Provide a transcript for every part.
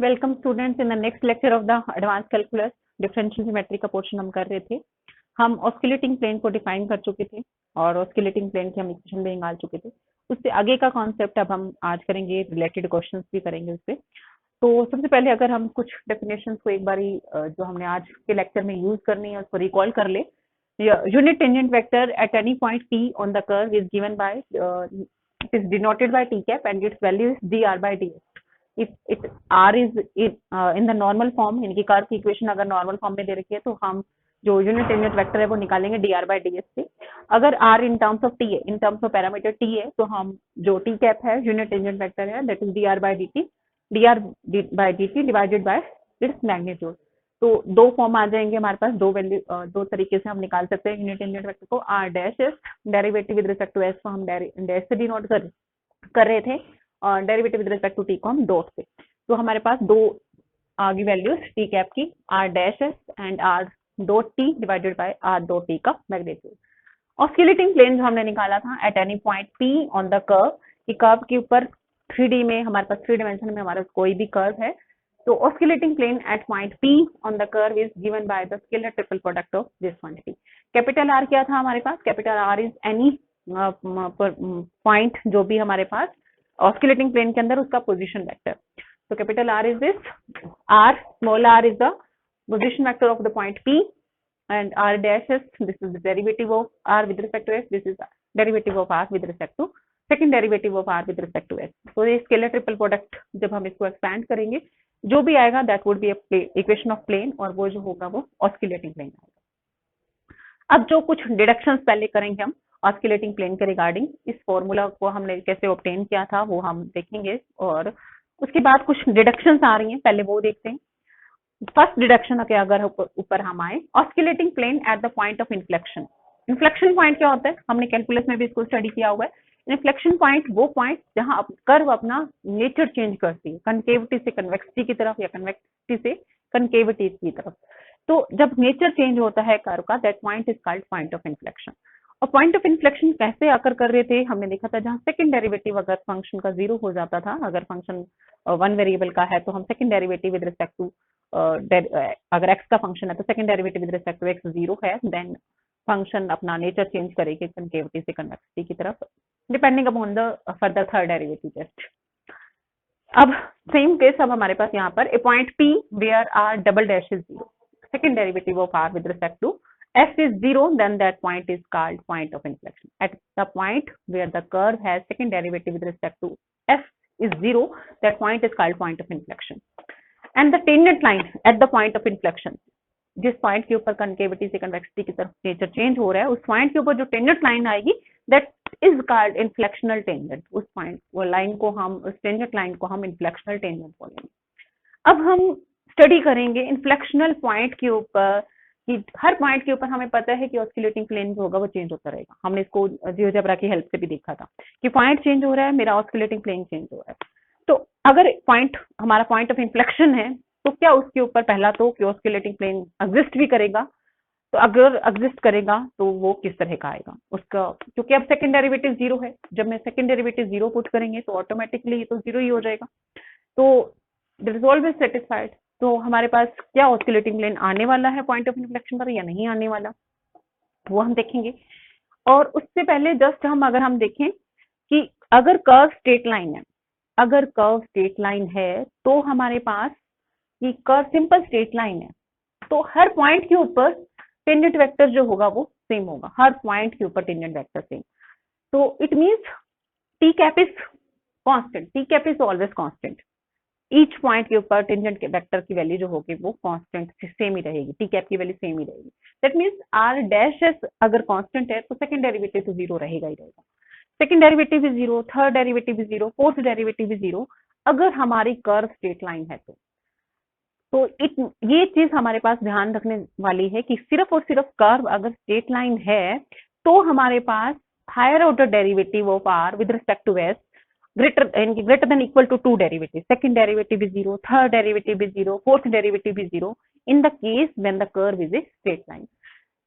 Welcome students in the next lecture of the advance calculus. Differential geometry का portion हम कर रहे थे। हम ऑस्किलेटिंग प्लेन को डिफाइन कर चुके थे और ऑस्किलेटिंग प्लेन की हम इक्वेशन भी निकाल चुके थे। उससे आगे का कॉन्सेप्ट अब हम आज करेंगे, रिलेटेड क्वेश्चंस भी करेंगे उससे। तो सबसे पहले अगर हम कुछ डेफिनेशंस को एक बारी जो हमने आज के लेक्चर में यूज करनी है उसको रिकॉल कर ले। Unit tangent vector eight any point P on the curve is given by it is denoted by t cap and its value is dr by ds. If r is in the normal form, यानी कि curve की equation अगर normal form में दे रखी है तो हम जो यूनिट टेंजेंट वेक्टर है वो निकालेंगे dr by ds से। अगर r in terms of t है, इन टर्म्स ऑफ पैरामीटर t है, तो हम जो t कैप है यूनिट टेंजेंट वेक्टर है that is dr by dt divided by its magnitude. तो दो फॉर्म आ जाएंगे हमारे पास, दो वैल्यू दो तरीके से हम निकाल सकते हैं यूनिट टेंजेंट वेक्टर को। r dash s derivative with respect to s को हम डैश से डिनोट कर रहे थे और derivative with respect to t को हम डॉट से। तो हमारे पास दो आगे वैल्यूज t कैप की r dash S and r dot t divided by r dot t का मैग्नीट्यूड। ऑस्किलेटिंग प्लेन जो हमने निकाला था eight any point p on the curve, कि कर्व के ऊपर 3D में हमारे पास 3 डायमेंशन में हमारा कोई भी कर्व है, तो oscillating plane at point P on the curve is given by the scalar triple product of this quantity. Capital R क्या था हमारे पास? Capital R is any point जो भी हमारे पास oscillating plane के अंदर उसका पोजीशन वेक्टर। तो capital R is this, R small r is the position vector of the point P and R dash is this is the derivative of R with respect to S, this is the derivative of R with respect to second derivative of R with respect to S। तो ये scalar triple product जब हम इसको expand करेंगे जो भी आएगा that would be equation of plane, और वो जो होगा वो ऑस्किलेटिंग प्लेन आएगा। अब जो कुछ डिडक्शंस पहले करेंगे हम ऑस्किलेटिंग प्लेन के रिगार्डिंग, इस फॉर्मूला को हमने कैसे ऑब्टेन किया था वो हम देखेंगे, और उसके बाद कुछ डिडक्शंस आ रही हैं, पहले वो देखते हैं। फर्स्ट डिडक्शन के अगर ऊपर हम आए, oscillating plane at the point of inflection. Inflection point क्या होता है? हमने कैलकुलस में भी इसको स्टडी किया हुआ है। इन्फ्लेक्शन पॉइंट वो पॉइंट जहां कर्व अपना नेचर चेंज करती है, कनकेविटी से कन्वेक्सिटी की तरफ या कन्वेक्सिटी से कनकेविटी की तरफ। तो जब नेचर चेंज होता है कर्व का, that point is called point of inflection. और पॉइंट ऑफ इन्फ्लेक्शन कैसे आकर कर रहे थे हमने देखा था, जहां सेकंड डेरिवेटिव अगर फंक्शन का 0 हो जाता था, अगर फंक्शन वन वेरिएबल का है तो हम second derivative with respect to अगर x का फंक्शन है तो second derivative with respect to x 0 है, देन फंक्शन अपना नेचर चेंज करेगी कनकेविटी से कन्वेक्सिटी की तरफ, depending upon the further third derivative test. अब सेम केस अब हमारे पास यहाँ पर a point P where r double dash is 0, second derivative of r with respect to s is 0, then that point is called point of inflection. At the point where the curve has second derivative with respect to s is 0, that point is called point of inflection. And the tangent line at the point of inflection, जिस point के ऊपर concavity से convexity की तरफ nature change हो रहा है, उस पॉइंट के ऊपर जो टेंजेंट लाइन आएगी दैट इज कॉल्ड इन्फ्लेक्शनल टेंजेंट। उस पॉइंट वो लाइन को हम, उस टेंजेंट लाइन को हम इन्फ्लेक्शनल टेंजेंट बोलेंगे। अब हम स्टडी करेंगे इन्फ्लेक्शनल पॉइंट के ऊपर, कि हर पॉइंट के ऊपर हमें पता है कि ऑस्किलेटिंग प्लेन जो होगा वो चेंज होता रहेगा। हमने इसको जियोजेब्रा की हेल्प से भी देखा था कि पॉइंट चेंज हो रहा है, मेरा ऑस्किलेटिंग प्लेन चेंज हो रहा है। तो अगर पॉइंट हमारा पॉइंट ऑफ इन्फ्लेक्शन है तो क्या उसके ऊपर पहला तो कि ऑस्किलेटिंग प्लेन एग्जिस्ट भी करेगा, तो अगर एग्जिस्ट करेगा तो वो किस तरह का आएगा उसका, क्योंकि अब सेकंड डेरिवेटिव 0 है, जब मैं सेकंड डेरिवेटिव 0 पुट करेंगे तो ऑटोमेटिकली ये तो 0 ही हो जाएगा, तो दैट इज ऑलवेज सेटिस्फाइड। तो हमारे पास क्या ऑस्किलेटिंग प्लेन आने वाला है पॉइंट ऑफ इन्फ्लेक्शन पर या नहीं आने वाला, वो हम देखेंगे। और उससे पहले जस्ट अगर हम देखें कि अगर कर्व स्ट्रेट लाइन है, अगर कर्व स्ट्रेट लाइन है तो हमारे पास कि कर्व सिंपल स्ट्रेट लाइन है, तो हर पॉइंट के ऊपर टेंजेंट वेक्टर जो होगा वो सेम होगा, हर पॉइंट के ऊपर टेंजेंट वेक्टर सेम। तो it means T cap is constant, T cap is always constant. Each point के ऊपर टेंजेंट के वेक्टर की वैल्यू जो होगी वो कांस्टेंट सेम ही रहेगी, टी कैप की वैल्यू सेम ही रहेगी। That means R dash S अगर कांस्टेंट है तो सेकंड डेरिवेटिव तो 0 रहेगा ही रहेगा, सेकंड डेरिवेटिव भी 0, थर्ड डेरिवेटिव भी 0, फोर्थ डेरिवेटिव भी 0 अगर हमारी कर्व स्ट्रेट लाइन है तो ये चीज हमारे पास ध्यान रखने वाली है कि सिर्फ और सिर्फ कर्व अगर स्ट्रेट लाइन है तो हमारे पास higher order derivative of r with respect to s greater than equal to 2 derivatives, second derivative is 0, third derivative is 0, fourth derivative is 0 in the case when the curve is a straight line.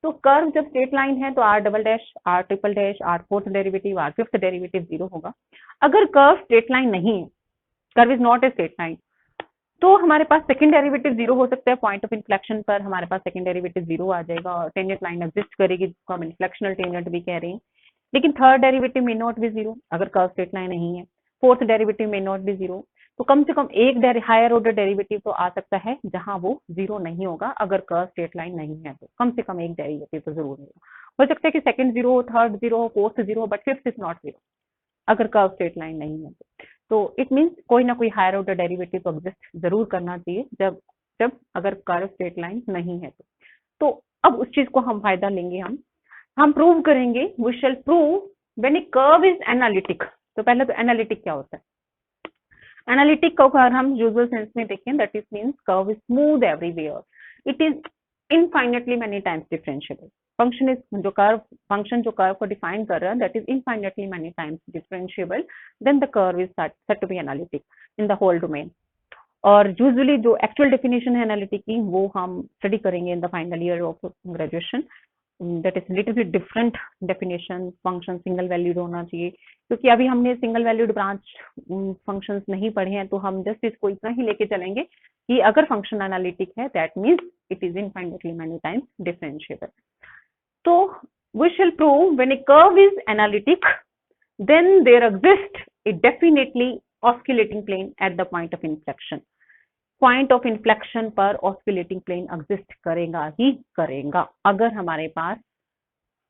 तो curve जब straight line है तो r double dash, r triple dash, r fourth derivative, r fifth derivative 0 होगा। अगर curve straight line नहीं है, curve is not a straight line, तो हमारे पास सेकंड डेरिवेटिव जीरो हो सकता है, पॉइंट ऑफ इन्फ्लेक्शन पर हमारे पास सेकंड डेरिवेटिव जीरो आ जाएगा और टेंजेंट लाइन एग्जिस्ट करेगी, जिसको हम इन्फ्लेक्शनल टेंजेंट भी कह रहे हैं। लेकिन third derivative may not be zero अगर कर्व स्ट्रेट लाइन नहीं है, fourth derivative may not be zero. तो कम से कम एक हायर ऑर्डर डेरिवेटिव तो आ सकता है जहां वो जीरो नहीं होगा, अगर कर्व स्ट्रेट लाइन नहीं है तो कम से कम एक डेरिवेटिव तो जरूर होगा। हो सकता है कि सेकंड जीरो हो, थर्ड जीरो हो, फोर्थ जीरो हो, but fifth is not zero अगर कर्व स्ट्रेट लाइन नहीं है तो इट मीन्स कोई ना कोई हायर ऑर्डर डेरिवेटिव तो एग्जिस्ट जरूर करना चाहिए जब जब अगर कर्व स्ट्रेट लाइन नहीं है तो अब उस चीज को हम फायदा लेंगे, हम प्रूव करेंगे, we shall prove when a curve is analytic. तो पहले तो एनालिटिक क्या होता है? एनालिटिक को अगर हम यूजुअल सेंस में देखें, that is means curve is smooth everywhere, it is infinitely many times differentiable. Function जो कर्व को डिफाइन कर रहा है, that is infinitely many times differentiable, then the curve is said to be analytic in the whole domain. और usually जो actual definition है analytic की, वो हम स्टडी करेंगे in the final year of graduation. That is little bit different definition. Function single valued होना चाहिए, क्योंकि अभी हमने सिंगल वैल्यूड ब्रांच फंक्शंस नहीं पढ़े हैं, तो हम जस्ट इसको इतना ही लेके चलेंगे कि अगर फंक्शन एनालिटिक है, that means it is infinitely many times differentiable. So we shall prove when a curve is analytic, then there exists a definitely oscillating plane at the point of inflection. Point of inflection पर oscillating plane exist करेगा ही करेगा अगर हमारे पास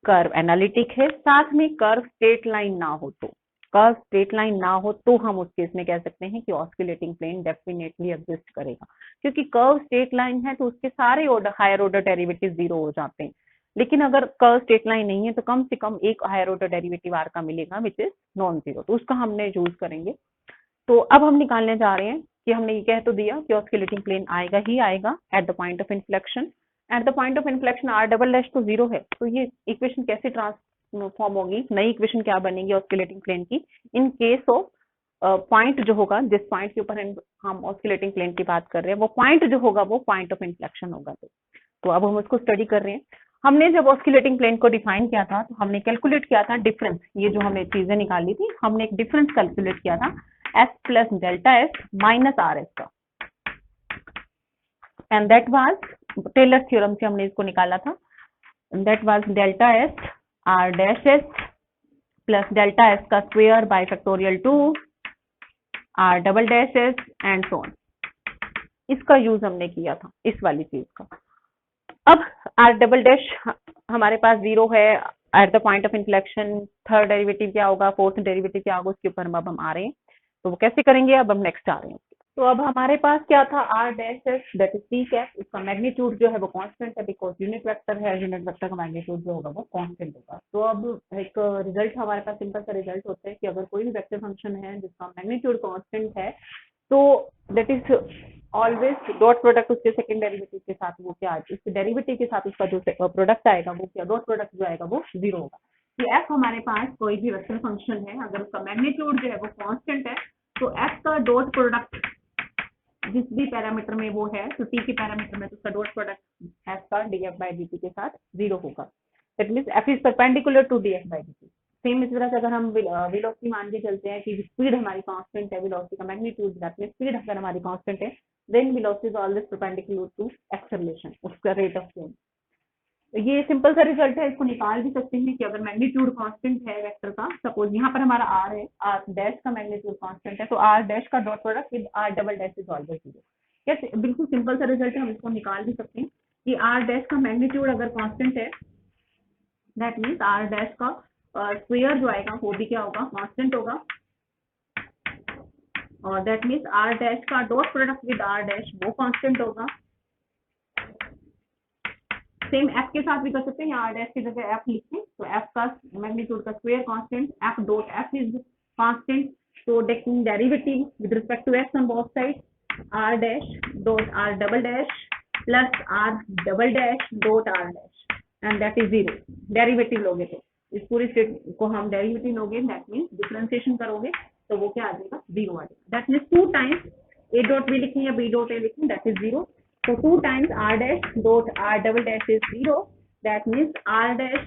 curve analytic है, साथ में curve straight line ना हो। तो कर्व स्ट्रेट लाइन ना हो तो हम उस केस में कह सकते हैं कि ऑस्किलेटिंग प्लेन डेफिनेटली एग्जिस्ट करेगा, क्योंकि कर्व स्ट्रेट लाइन है तो उसके सारे हायर ऑर्डर डेरिवेटिव जीरो हो जाते हैं। लेकिन अगर कर्व स्ट्रेट लाइन नहीं है तो कम से कम एक हायर ऑर्डर डेरिवेटिव आर का मिलेगा विच इज नॉन जीरो, तो उसका हमने यूज करेंगे। तो अब हम निकालने जा रहे हैं कि हमने ये कह तो दिया कि ऑस्किलेटिंग प्लेन आएगा ही आएगा at the point of inflection. At the point of inflection R double dash तो जीरो है, तो ये इक्वेशन कैसे ट्रांसफॉर्म होगी, नई इक्वेशन क्या बनेगी ऑस्किलेटिंग प्लेन की इन केस ऑफ पॉइंट जो होगा, जिस पॉइंट के ऊपर हम ऑस्किलेटिंग प्लेन की बात कर रहे हैं, वो पॉइंट जो होगा वो पॉइंट ऑफ इन्फ्लेक्शन होगा। तो अब हम उसको स्टडी कर रहे हैं। हमने जब ऑस्किलेटिंग प्लेन को डिफाइन किया था तो हमने कैलकुलेट किया था डिफरेंस, ये जो हमने चीजें निकाली थी, हमने एक डिफरेंस कैलकुलेट किया था S plus delta S minus R S का, and that was Taylor theorem से हमने इसको निकाला था। That was delta S R dash S plus delta S का square by factorial 2 R double dash S and so on. इसका use हमने किया था इस वाली चीज का। अब आर डबल डैश हमारे पास जीरो है eight the point of inflection, third derivative क्या होगा, फोर्थ डेरिवेटिव क्या होगा, उसके ऊपर अब हम आ रहे हैं। तो वो कैसे करेंगे, अब हम नेक्स्ट आ रहे हैं। तो अब हमारे पास क्या था, R dash S that is T cap, उसका मैग्नीट्यूड जो है वो कांस्टेंट है बिकॉज यूनिट वेक्टर है, यूनिट वेक्टर का मैग्नीट्यूड जो होगा वो कांस्टेंट होगा। तो अब एक रिजल्ट हमारे पास सिंपल सा रिजल्ट होता है कि अगर कोई भी वेक्टर फंक्शन है जिसका मैग्नीट्यूड कांस्टेंट है, तो that is always dot product उसके सेकंड डेरिवेटिव के साथ वो क्या, उसके डेरिवेटिव के साथ उसका जो प्रोडक्ट आएगा वो क्या, डॉट प्रोडक्ट जो आएगा वो जीरो होगा। तो एफ हमारे पास कोई भी वेक्टर फंक्शन है, अगर उसका मैग्नीट्यूड जो है वो कांस्टेंट है, तो एफ का डॉट प्रोडक्ट जिस भी पैरामीटर में वो है, तो टी के पैरामीटर में तो उसका डॉट प्रोडक्ट एफ का df by dt के साथ जीरो होगा। That means F is perpendicular to df by dt। Same इस तरह से अगर हम वेलोसिटी मान के चलते हैं कि स्पीड हमारी कांस्टेंट है, वेलोसिटी का मैग्नीट्यूड दैट मींस स्पीड अगर हमारी कांस्टेंट है, then velocity is always perpendicular to acceleration, उसका रेट ऑफ चेंज। ये सिंपल सा रिजल्ट है, इसको निकाल भी सकते हैं कि अगर मैग्नीट्यूड कांस्टेंट है वेक्टर का, सपोज यहाँ पर हमारा आर है, आर डैश का मैग्नीट्यूड कांस्टेंट है, तो आर डैश का dot product with R double dash is always zero. कैसे, बिल्कुल सिंपल सा रिजल्ट है, हम इसको निकाल भी सकते हैं कि आर डैश का मैग्नीट्यूड अगर कांस्टेंट है, दैट मीन्स आर डैश का स्क्वायर जो आएगा वो भी क्या होगा, कांस्टेंट होगा, और दैट मीन्स आर डैश का dot product with R dash वो कांस्टेंट होगा। सेम एफ के साथ भी कर सकते हैं, यहाँ आर डैश की जगह एफ लिखें, तो एफ का मैग्नीट्यूड का square constant, F dot F is constant, तो taking derivative with respect to X on both side, R dash dot R double dash plus R double dash dot R dash, and that is zero. Derivative लोगे तो इस पूरी state को हम derivative लोगे, that means differentiation करोगे तो वो क्या आ जाएगा, जीरो आ जाएगा। That means 2 times A dot B लिखें या बी डॉट ए लिखें, that is zero. So 2 times r dash dot r double dash is 0. That means r dash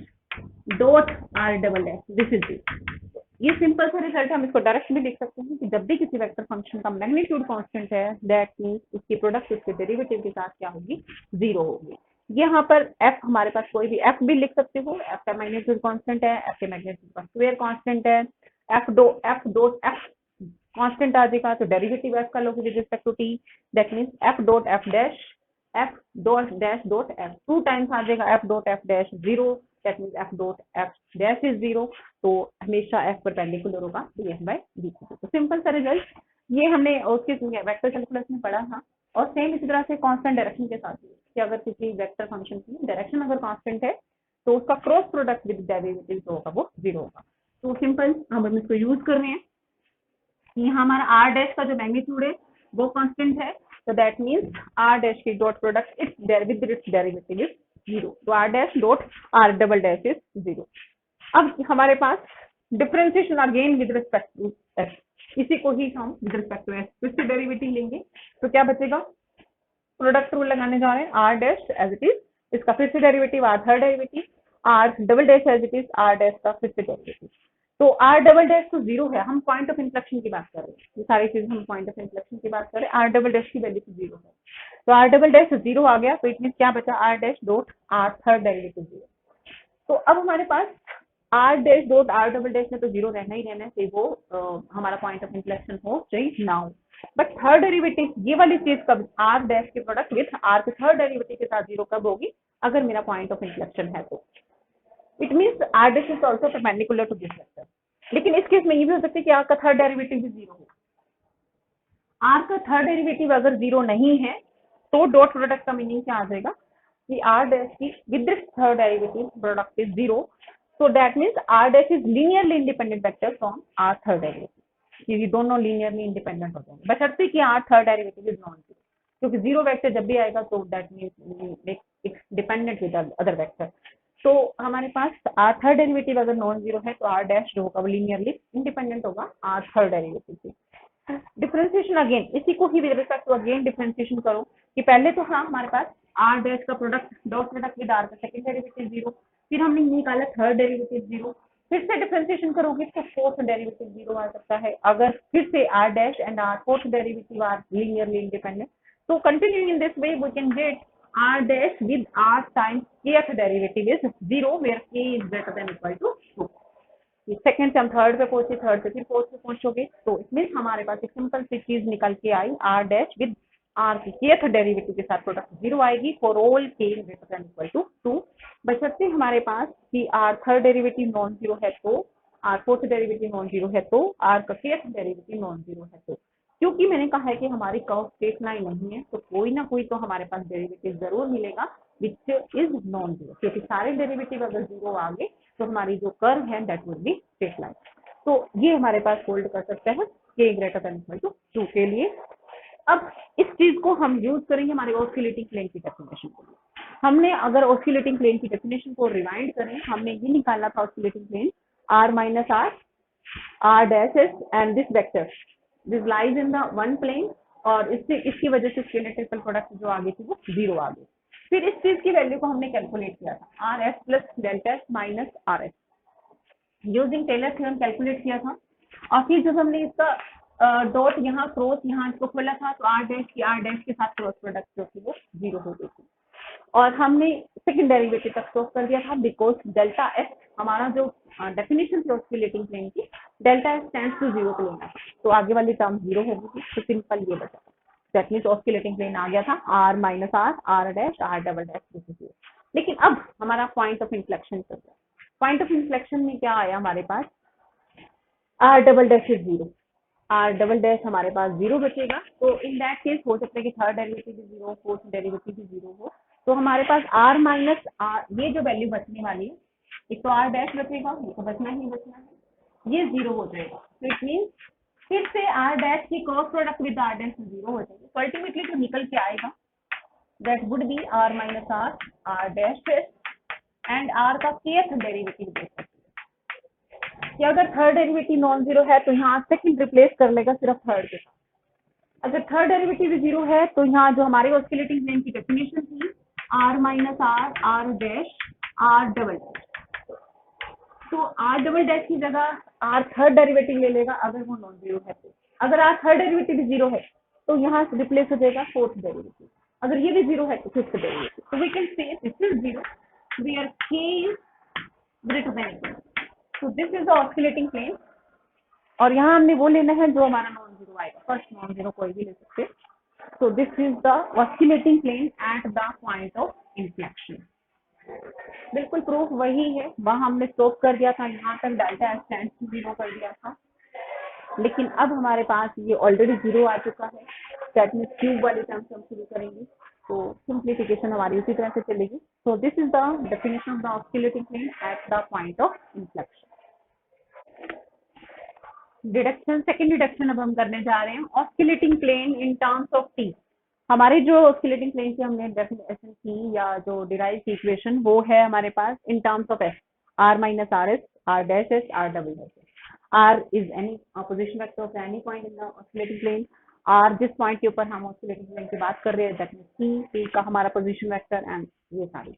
dot r double dash. This is 0. ये simple सा result है, हम इसको direct भी लिख सकते हैं कि जब भी किसी वेक्टर फंक्शन का मैग्नीट्यूड कांस्टेंट है, दैट मींस उसकी प्रोडक्ट उसके डेरिवेटिव के साथ क्या होगी, जीरो होगी। यहाँ पर f हमारे पास कोई भी f भी लिख सकते हो, f का मैग्नीट्यूड कांस्टेंट है, f के मैग्नीट्यूड का स्क्वायर कांस्टेंट है, f डॉट f कांस्टेंट आ जाएगा तो डेरिवेटिव f का लोगे with respect to t, that means f dot f dash dot f 2 times आ जाएगा f dot f dash 0, that means f dot f dash is 0, तो हमेशा f परपेंडिकुलर होगा df बाय dt। तो simple सा result ये हमने उसके वेक्टर कैलकुलस में पढ़ा था। और सेम इसी तरह से कांस्टेंट डायरेक्शन के साथ कि अगर किसी वेक्टर फंक्शन की डायरेक्शन अगर कांस्टेंट है तो उसका क्रॉस प्रोडक्ट विद डेरिवेटिव जो होगा वो 0 होगा। तो सिंपल हम इसको यूज कर रहे हैं कि यहाँ हमारा r डैश का जो मैग्नीट्यूड है वो कांस्टेंट है, तो दैट मींस r डैश की dot product with its derivative is 0, तो r dash dot r double dash is 0। अब हमारे पास differentiation again with respect to s, इसी को ही हम विद रिस्पेक्ट टू s फिर से डेरिवेटिव लेंगे, तो क्या बचेगा, प्रोडक्ट रूल लगाने जा रहे हैं, r dash as it is, इसका फिर से derivative r third derivative, r double dash as it is, r dash का फिर से डेरिवेटिव, तो r डबल डैश तो 0 है, हम पॉइंट ऑफ इन्फ्लेक्शन की बात कर रहे हैं, ये सारी चीजें हम पॉइंट ऑफ इन्फ्लेक्शन की बात कर रहे हैं, r डबल डैश की वैल्यू तो 0 है, तो r डबल डैश 0 आ गया, तो इट मींस क्या बचा, r dash dot r third derivative 0। तो अब हमारे पास r dash dot r double dash में तो 0 रहना ही रहना है, तो वो हमारा पॉइंट ऑफ इन्फ्लेक्शन हो चाहिए नाउ, बट थर्ड डेरिवेटिव ये वाली चीज कब, r डैश के प्रोडक्ट विथ r के थर्ड डेरिवेटिव के साथ 0 कब होगी, अगर मेरा पॉइंट ऑफ इन्फ्लेक्शन है तो it means r dash is also perpendicular to this vector. लेकिन इस केस में ये भी हो सकता है कि r का थर्ड डेरिवेटिव भी 0 हो, r का थर्ड डेरिवेटिव अगर 0 नहीं है तो डॉट प्रोडक्ट का मीनिंग क्या आ जाएगा कि r डैश की with this third derivative product is 0, so that means r dash is linearly independent vector from r third derivative, ये दोनों linearly independent हो जाएंगे बशर्ते कि r third derivative is non zero, क्योंकि जीरो वेक्टर जब भी आएगा तो that means it's dependent with other vector। तो हमारे पास r थर्ड डेरिवेटिव अगर नॉन जीरो है तो r डैश जो होगा वो लीनियरली इंडिपेंडेंट होगा r थर्ड डेरिवेटिव से। डिफरेंशिएशन अगेन इसी को ही with respect to again differentiation करो कि पहले तो हाँ हमारे पास r डैश का product dot product with r का सेकंड डेरिवेटिव 0, फिर हमने निकाला थर्ड डेरिवेटिव 0, फिर से डिफरेंशिएशन करोगे तो फोर्थ डेरिवेटिव 0 आ सकता है, अगर फिर से r dash and r fourth derivative are linearly independent, तो continuing in this way we can get r dash with r times kth derivative is 0 where k is greater than equal to 2। Second से हम third पे पहुंचे, third से फिर fourth पे पहुंचोगे, तो इसमें हमारे पास एक सिंपल सी चीज निकल के आई, r डैश विद r की kth डेरिवेटिव के साथ प्रोडक्ट 0 आएगी for all k greater than equal to 2, बशर्ते हमारे पास कि r third derivative non zero है तो, r fourth derivative non zero है तो, r का kth डेरिवेटिव नॉन जीरो है तो, क्योंकि मैंने कहा है कि हमारी कर्व स्ट्रेट लाइन नहीं है तो कोई ना कोई तो हमारे पास डेरिवेटिव जरूर मिलेगा विच इज नॉन जीरो, क्योंकि सारे डेरिवेटिव अगर 0 आ गए तो हमारी जो कर्व है that will be straight line. तो ये हमारे पास होल्ड कर सकते हैं k greater than equal to 2 के लिए। अब इस चीज को हम यूज करेंगे हमारे ऑस्किलेटिंग प्लेन की डेफिनेशन के लिए। हमने अगर ऑस्किलेटिंग प्लेन की डेफिनेशन को रिवाइंड करें, हमने ये निकाला था oscillating plane r minus r dash S and this vector this lies in the one plane, और इसकी वजह से स्केलर ट्रिपल प्रोडक्ट जो आ गई थी वो 0 आ गई। फिर इस चीज की वैल्यू को हमने कैलकुलेट किया था R S plus delta S minus R S, using Taylor theorem calculate किया था, और फिर जब हमने इसका डॉट यहाँ क्रॉस यहाँ इसको खोला था तो r डैश के साथ क्रॉस प्रोडक्ट जो थी वो 0 हो गई थी, और हमने सेकंड डेरिवेटिव तक सोल्व कर दिया था बिकॉज डेल्टा एस हमारा जो डेफिनेशन थी ऑस्किलेटिंग प्लेन की, डेल्टा एस टेंड्स टू 0 पे लेना है, तो आगे वाली टर्म 0 होगी थी, तो सिंपल ये बचा, दैट मींस ऑस्किलेटिंग प्लेन आ गया था r minus r dash r double dash. लेकिन अब हमारा पॉइंट ऑफ इन्फ्लेक्शन चल रहा है, पॉइंट ऑफ इन्फ्लेक्शन में क्या आया हमारे पास, r double dash is 0, r double dash हमारे पास 0 बचेगा, तो इन दैट केस हो सकता है कि थर्ड डेरिवेटिव भी 0, फोर्थ डेरिवेटिव भी 0 हो, तो हमारे पास r माइनस r ये जो वैल्यू बचने वाली है, एक तो r डैश बचेगा, ये तो बचना ही बचना है, ये 0 हो जाएगा, तो इट मींस फिर से r डैश की cross product with r dash 0 हो जाएगी, तो अल्टीमेटली जो निकल के आएगा that would B r minus r dash and r का kth डेरिवेटिव देख सकते हैं कि अगर थर्ड डेरिवेटिव नॉन जीरो है तो यहाँ सेकंड रिप्लेस कर लेगा सिर्फ थर्ड के साथ, अगर थर्ड डेरिवेटिव 0 है तो यहाँ जो हमारे ऑस्किलेटिंग प्लेन की डेफिनेशन थी r minus r dash r double dash, तो आर डबल डैश की जगह आर थर्ड डेरिवेटिव ले लेगा अगर वो नॉन जीरो है तो। अगर आर थर्ड डेरिवेटिव जीरो है तो यहाँ रिप्लेस हो जाएगा फोर्थ डेरिवेटिव। अगर ये भी जीरो है तो फिफ्थ डेरिवेटिव। तो we can say this is zero where k is greater than equal. तो this is the oscillating plane. और यहाँ हमने वो लेना है जो हमारा नॉन जीरो आएगा, फर्स्ट नॉन जीरो कोई भी ले सकते हैं। So this is the oscillating plane at the point of inflection. बिल्कुल प्रूफ वही है, वहां हमने स्टॉप कर दिया था, यहाँ तक delta S tends to zero कर दिया था। लेकिन अब हमारे पास ये ऑलरेडी जीरो आ चुका है, दैट मीन्स क्यूब वाली टर्म से हम शुरू करेंगे, तो सिंप्लीफिकेशन हमारी उसी तरह से चलेगी। So this is the definition of the oscillating plane at the point of inflection. Deduction, second deduction अब हम करने जा रहे हैं, oscillating plane in terms of T. हमारी जो ऑस्किलेटिंग प्लेन की हमने डेफिनेशन की या जो डिराइव की इक्वेशन वो है हमारे पास in terms of S, R minus R S, R dash S, R double dash S. R is any position vector of any point in the oscillating plane. R जिस point के ऊपर हम oscillating plane की बात कर रहे हैं that means T का हमारा पोजीशन वेक्टर एंड ये सारी।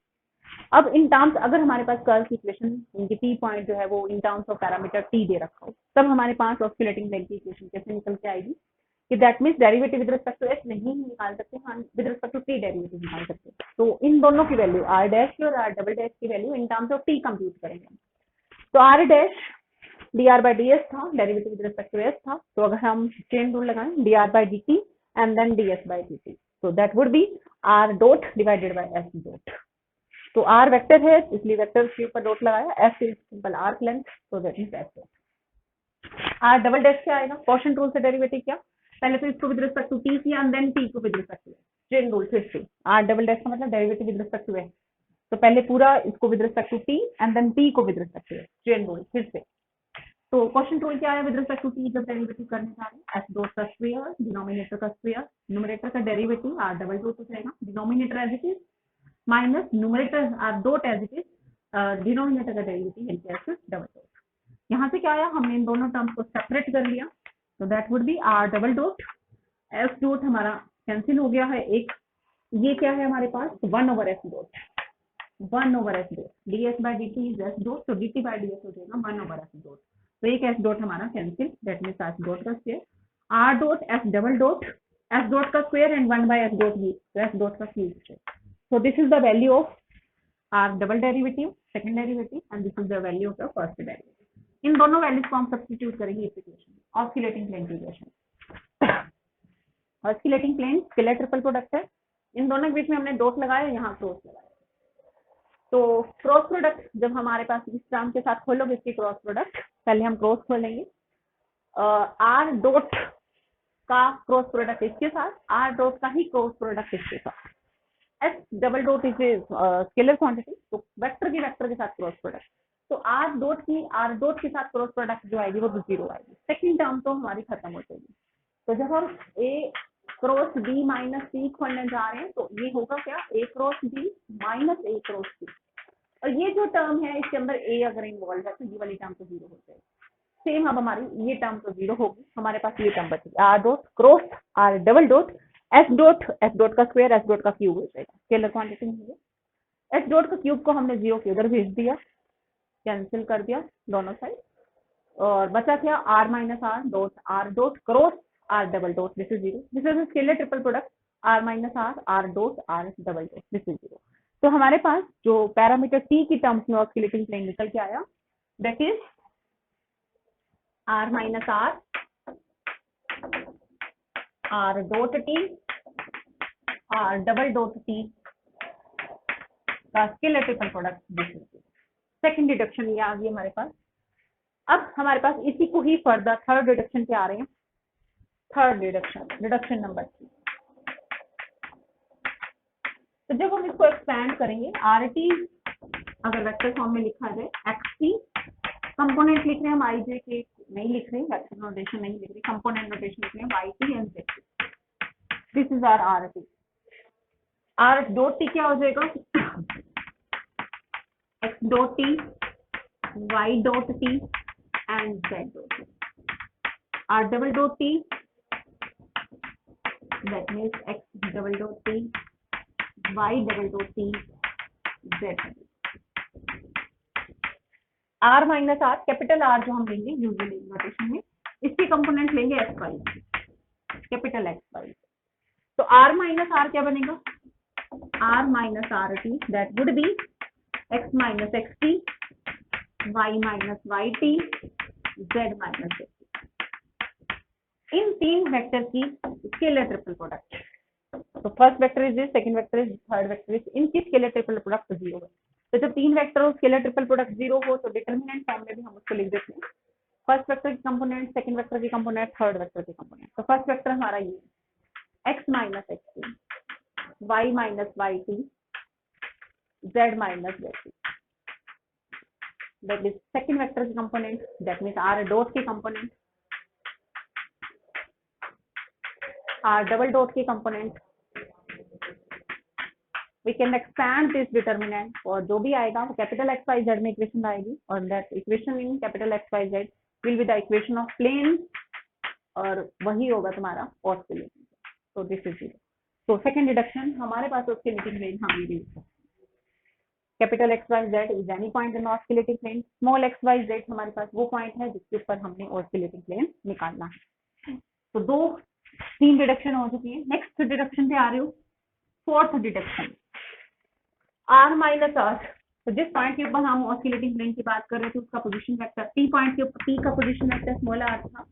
अब इन टर्म्स अगर हमारे पास कर्व की इक्वेशन इनकी टी पॉइंट जो है वो in terms of parameter T दे रखा हो, तब हमारे पास ऑस्किलेटिंग प्लेन की इक्वेशन कैसे निकल के आएगी कि that means derivative with respect to S नहीं निकाल सकते, हम with respect to T derivative निकाल सकते हैं। तो इन दोनों की वैल्यू आर डैश की और आर डबल डैश की value in terms of T compute करेंगे। तो R dash D R by D S था, derivative with respect to S था, तो अगर हम चेन रूल लगाएं D R by D T and then D S by D T, तो that would be R dot divided by S dot. तो R vector है इसलिए वेक्टर के ऊपर डॉट लगाया, S is simple arc length, तो that means S dot. R double dash क्या आएगा, क्वोशिएंट रूल से डेरिवेटिव क्या, पहले तो इसको विद रिस्पेक्ट टू टी किया एंड देन टी को with respect to S, chain rule फिर से। आर डबल डैश का मतलब derivative with respect to S, तो पहले पूरा इसको with respect to T and then T को with respect to S, chain rule फिर से। तो क्वोशिएंट रूल क्या है विद रिस्पेक्ट टू टी जब डेरिवेटिव करने जा रहे हैं, एस डॉट का स्क्वायर डिनोमिनेटर का स्क्वायर, न्यूमरेटर का डेरिवेटिव आर डबल डॉट हो जाएगा, denominator as it is minus numerator R dot as it is, denominator का डेरिवेटिव इनके एस डबल डॉट। यहाँ से क्या आया, हमने इन दोनों टर्म्स को सेपरेट कर लिया, तो that would be R double dot, S dot हमारा कैंसिल हो गया है एक, ये क्या है हमारे पास one over S dot, one over S dot, D S by D T is S dot, तो D T by D S हो जाएगा वन ओवर एस डॉट, तो एक एस डॉट हमारा cancel, that means S dot का square, R dot S double dot, S dot का square and one by S dot भी, तो एस डॉट का cube. So this is the value of r double derivative, second derivative, and this is the value of the first derivative. इन दोनों values को हम substitute करेंगे इस equation में, ऑस्किलेटिंग प्लेन की equation. Oscillating plane scalar triple product है, इन दोनों के बीच में हमने डॉट लगाया, यहाँ क्रॉस लगाया। तो क्रॉस प्रोडक्ट जब हमारे पास इस टर्म के साथ खोलोगे इसकी क्रॉस प्रोडक्ट, पहले हम क्रॉस खोलेंगे, आर डॉट का क्रॉस प्रोडक्ट इसके साथ, आर डॉट का ही क्रॉस प्रोडक्ट इसके साथ। S double dot is scalar quantity, तो वेक्टर के साथ क्रॉस प्रोडक्ट, तो आर डॉट के साथ क्रॉस प्रोडक्ट जो आएगी वो जीरो आएगी, सेकंड टर्म तो हमारी खत्म हो जाएगी। तो जब हम ए क्रॉस बी माइनस सी खोलने जा रहे हैं तो ये होगा क्या, ए क्रॉस बी माइनस ए क्रॉस सी, और ये जो टर्म है इसके अंदर ए अगर इन्वॉल्व है तो ये वाली टर्म तो जीरो हो जाएगी। सेम अब हमारी ये टर्म तो जीरो होगी, हमारे पास ये टर्म बचेगी, R dot cross R double dot S dot का स्क्वायर, एस डॉट का क्यूब हो जाएगा, स्केलर क्वांटिटी है। एस डॉट का क्यूब को हमने जीरो के उधर भेज दिया, कैंसिल कर दिया दोनों साइड, और बचा क्या R minus R dot cross R double dot, this is zero, this is scalar triple product R minus R dot R double dot, this is zero. तो हमारे पास जो पैरामीटर टी की टर्म्स में ऑस्किलेटिंग प्लेन निकल के आया, that is R minus R dot T R double dot T का scalar triple product, this is second deduction ये आ गई हमारे पास। अब हमारे पास इसी को ही फर्दर थर्ड डिडक्शन पे आ रहे हैं, थर्ड डिडक्शन, डिडक्शन नंबर 3। तो जब हम इसको एक्सपैंड करेंगे, आर टी अगर वेक्टर फॉर्म में लिखा जाए, एक्स टी कंपोनेंट लिख रहे हैं हम, आई जे के नहीं लिख रहे, वेक्टर नोटेशन नहीं लिख रहे, कंपोनेंट नोटेशन लिख रहे हैं, Y T and Z T, this is R T. R dot T क्या हो जाएगा, X dot T, Y dot T and Z dot T. R double dot T that means X double dot T, Y double dot T, Z. R minus R, capital R जो हम लेंगे usually notation में, इसके component लेंगे X Y, capital X Y. तो R minus R क्या बनेगा, are minus R T, that would be X minus x T, Y minus Y T, Z minus Z T. इन तीन वेक्टर की scalar triple product, तो first vector is this, second vector is, third vector is, इनकी scalar triple product zero है। तो जब तीन vector हो स्केलर ट्रिपल प्रोडक्ट जीरो हो तो डिटर्मिनेंट फॉर्म में भी हम उसको लिख देते हैं, फर्स्ट वेक्टर की कंपोनेंट, सेकंड वेक्टर की कंपोनेंट, थर्ड वेक्टर की कंपोनेंट। तो फर्स्ट वेक्टर हमारा ये x minus x T, Y minus Y T, Z minus Z t. That is second vector की component, that means r dot की component, r double dot की component. we can expand this determinant और जो भी आएगा वो capital X Y Z में equation आएगी, और that equation in capital X Y Z will be the equation of plane, और वही होगा तुम्हारा ऑस्किलेटिंग। तो दिस इज जीरो। तो सेकंड डिडक्शन, हमारे पास ऑस्किलेटिंग प्लेन हम यूज करते हैं, capital X Y Z is any point in oscillating plane, small X Y Z हमारे पास वो पॉइंट है जिसके ऊपर हमने ऑस्किलेटिंग प्लेन निकालना है। तो दो तीन डिडक्शन हो चुकी है, नेक्स्ट डिडक्शन पे आ रही हूँ, fourth deduction, R minus R. तो जिस पॉइंट के ऊपर हम ऑस्किलेटिंग प्लेन की बात कर रहे थे उसका पोजीशन वेक्टर टी पॉइंट के ऊपर, टी का पोजीशन वेक्टर स्मॉल आर था,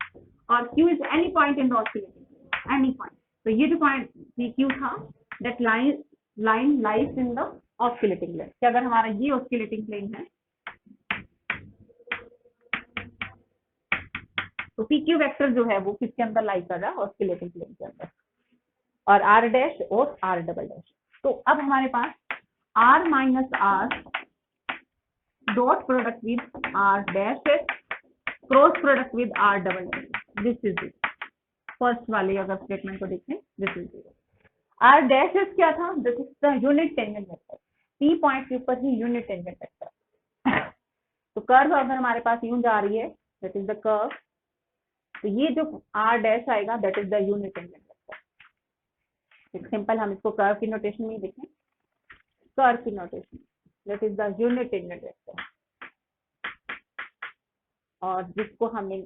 और Q is any point in the oscillating plane, any point. तो ये जो पॉइंट पी क्यू था, that line lies in the oscillating plane. कि अगर हमारा ये ऑस्किलेटिंग प्लेन है तो पी क्यू वेक्टर जो है वो किसके अंदर लाई कर रहा है, ऑस्किलेटिंग प्लेन के अंदर, और आर डैश और आर डबल डैश। तो अब हमारे पास r minus r dot product with r dash cross product with r double dash, this is zero. First वाले अगर स्टेटमेंट को देखें, this is zero. r dash क्या था, this is the unit tangent vector, p point के ऊपर ही unit tangent vector. तो curve अगर हमारे पास यूं जा रही है, दैट इज द कर्व, तो ये जो r डैश आएगा that is the unit tangent vector. Simple हम इसको कर्व की नोटेशन में देखें, कर्व की notation, that is the unit tangent vector, और जिसको हमने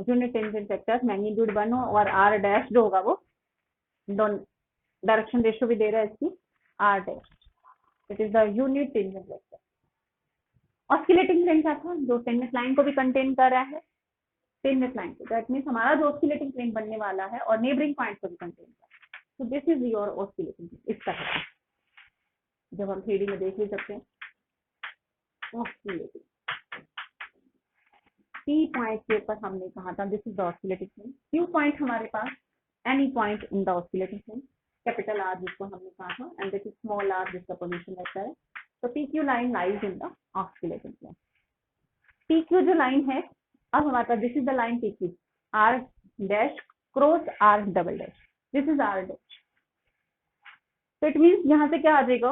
यूनिट टेंजेंट वेक्टर मैग्नीट्यूड 1 हो, और r डैश जो होगा वो डायरेक्शन रेशियो भी दे रहा है इसकी, r dash, it is the unit tangent vector. Oscillating plane क्या था, जो टेंजेंट लाइन को भी कंटेन कर रहा है, टेंजेंट लाइन को, दैट मींस हमारा जो ऑस्किलेटिंग प्लेन बनने वाला है और नेबरिंग पॉइंट को भी कंटेन कर रहा है। तो this is your oscillating plane. इस तरह का जब हम 3D में देख ही सकते हैं, ऑस्किलेटिंग P पॉइंट के ऊपर हमने कहा था this is the oscillating plane, Q point हमारे पास any point in the oscillating plane, capital R जिसको हमने कहा था, and this is small r जिसका पोजीशन वेक्टर है। तो PQ line lies in the oscillating plane. PQ जो लाइन है, अब हमारे पास this is the line PQ, R dash cross R double dash, this is R dash. तो it means यहाँ से क्या आ जाएगा,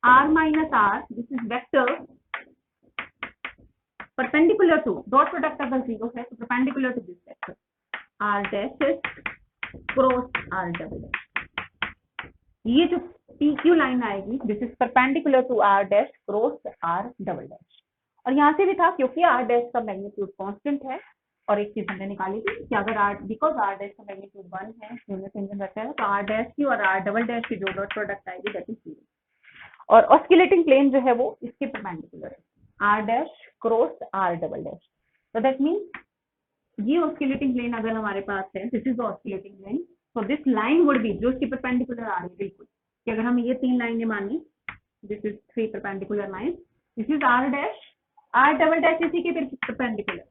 r minus r, this is vector perpendicular to, dot product अगर जीरो है तो perpendicular to this vector, r dash cross r double dash। ये जो PQ लाइन आएगी, this is perpendicular to r dash cross r double dash। और यहाँ से भी था क्योंकि r dash का मैग्नीट्यूड कांस्टेंट है, और एक चीज हमने निकाली थी कि अगर r, बिकॉज r dash का मैग्नीट्यूड 1 है, यूनिट टेंजेंट वेक्टर है, तो r dash की और r डबल डैश की जो डॉट प्रोडक्ट आएगी दैट इज जीरो। और ऑस्किलेटिंग प्लेन जो है वो इसके परपेंडिकुलर है, r dash cross r double dash. तो दैट मींस ये ऑस्किलेटिंग प्लेन अगर हमारे पास है, this is the oscillating plane, so this line would be, जो इसके परपेंडिकुलर आ रही है बिल्कुल, कि अगर हम ये तीन लाइनें मानी, this is three perpendicular line, this is r dash, r double dash इसी के परपेंडिकुलर,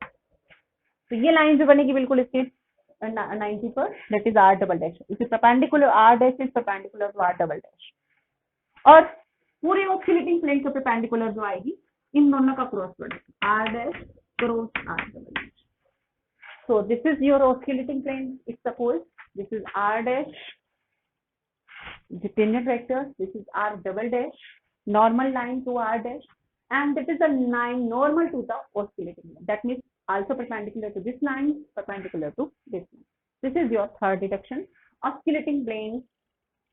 तो ये लाइन जो बनेगी बिल्कुल इसके 90 पर, that is r double dash, इसी perpendicular, r dash is perpendicular to r double dash. और पूरे ऑस्किलेटिंग प्लेन के परपेंडिकुलर जो आएगी, इन दोनों का cross product, r dash cross r double dash. So this is your oscillating plane, it's suppose this is r dash, the tangent vector, this is r double dash, normal line to r dash, and that is a line normal to the oscillating line, that means also perpendicular to this line, perpendicular to this line. This is your third deduction, oscillating plane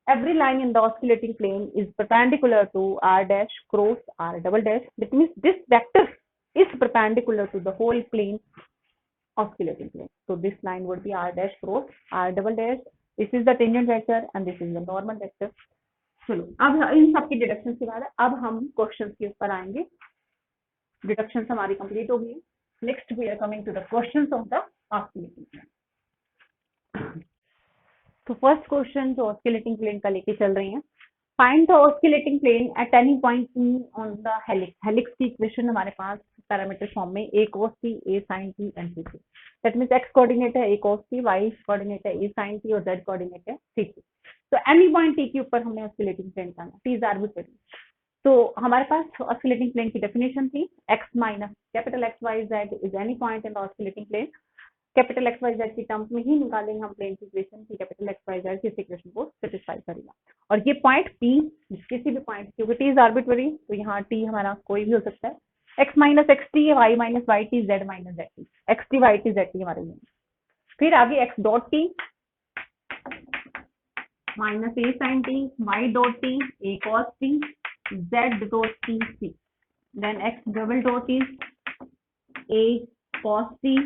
every line in the oscillating plane is perpendicular to r dash cross r double dash. That means this vector is perpendicular to the whole plane, oscillating plane. So this line would be r dash cross r double dash. This is the tangent vector and this is the normal vector. चलो अब इन सबकी deduction के बाद अब हम questions के ऊपर आएंगे. डिडक्शन हमारी कंप्लीट हो गई. Next we are coming to the questions of the oscillating plane. तो फर्स्ट क्वेश्चन जो ऑस्किलेटिंग प्लेन का लेके चल रहे हैं, find the oscillating plane at any point P on the helix. Helix की इक्वेशन हमारे पास पैरामीटर फॉर्म में a cos t, a sin t and c t. That means x coordinate है a cos t, y coordinate है a sin t और z coordinate है c t. तो any point t के ऊपर हमने ऑस्किलेटिंग प्लेन का t इज आर्बिट्रेरी. तो हमारे पास ऑस्किलेटिंग प्लेन की डेफिनेशन थी x minus capital x y z is any point in the oscillating plane. Capital X Y Z की टर्म्स में ही निकालेंगे हम प्लेन की इक्वेशन की कैपिटल एक्स वाई जेड किस इक्वेशन को सेटिस्फाई करेगा. और ये पॉइंट पी किसी भी पॉइंट, क्योंकि टी इज आर्बिट्ररी तो यहाँ टी हमारा कोई भी हो सकता है. X minus x T, Y minus Y T, Z minus Z T, X T Y T Z T हमारे लिए. फिर आगे X dot T minus A sine T, Y dot T, A cos T, Z dot T C. Then X double dot is A cos T,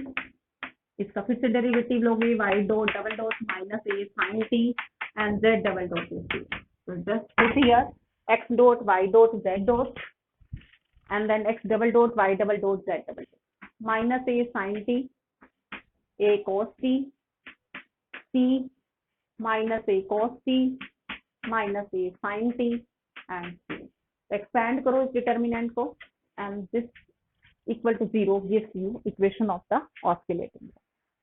इसका फिर से derivative लोगे y dot double dot minus A sine T and z double dot T. So just put here x dot y dot z dot and then x double dot y double dot z double dot minus a sin t, a cos t, t minus a cos t minus a sin t and c. Expand करो इस determinant को and this equal to 0 gives you equation of the oscillating.